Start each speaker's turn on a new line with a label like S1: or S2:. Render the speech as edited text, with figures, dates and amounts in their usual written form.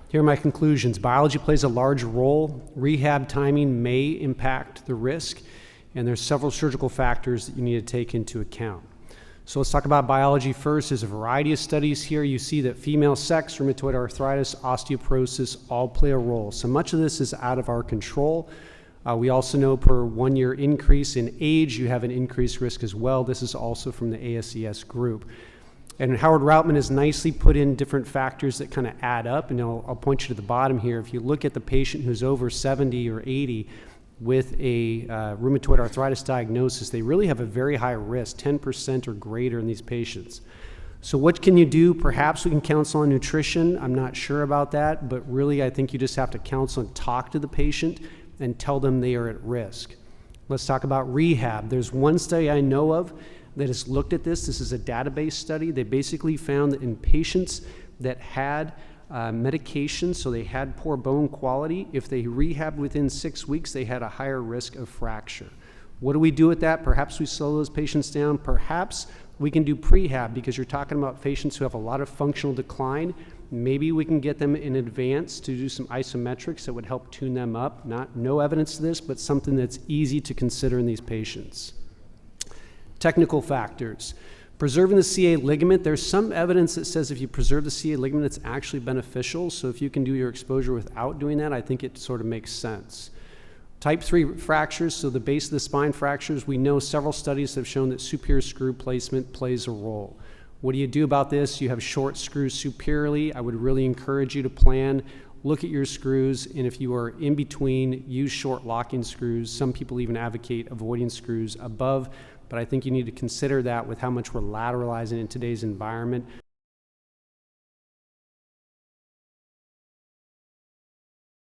S1: Here are my conclusions. Biology plays a large role. Rehab timing may impact the risk, and there's several surgical factors that you need to take into account. So let's talk about biology first. There's a variety of studies here. You see that female sex, rheumatoid arthritis, osteoporosis all play a role. So much of this is out of our control. We also know per 1 year increase in age, you have an increased risk as well. This is also from the ASES group. And Howard Routman has nicely put in different factors that kind of add up, and I'll point you to the bottom here. If you look at the patient who's over 70 or 80 with a rheumatoid arthritis diagnosis, they really have a very high risk, 10% or greater in these patients. So what can you do? Perhaps we can counsel on nutrition. I'm not sure about that, but really I think you just have to counsel and talk to the patient and tell them they are at risk. Let's talk about rehab. There's one study I know of that has looked at this. This is a database study. They basically found that in patients that had medication, so they had poor bone quality, if they rehabbed within 6 weeks, they had a higher risk of fracture. What do we do with that? Perhaps we slow those patients down. Perhaps we can do prehab, because you're talking about patients who have a lot of functional decline. Maybe we can get them in advance to do some isometrics that would help tune them up. No evidence to this, but something that's easy to consider in these patients. Technical factors. Preserving the CA ligament, there's some evidence that says if you preserve the CA ligament, it's actually beneficial. So if you can do your exposure without doing that, I think it sort of makes sense. Type 3 fractures, so the base of the spine fractures, we know several studies have shown that superior screw placement plays a role. What do you do about this? You have short screws superiorly. I would really encourage you to plan, look at your screws, and if you are in between, use short locking screws. Some people even advocate avoiding screws above, but I think you need to consider that with how much we're lateralizing in today's environment.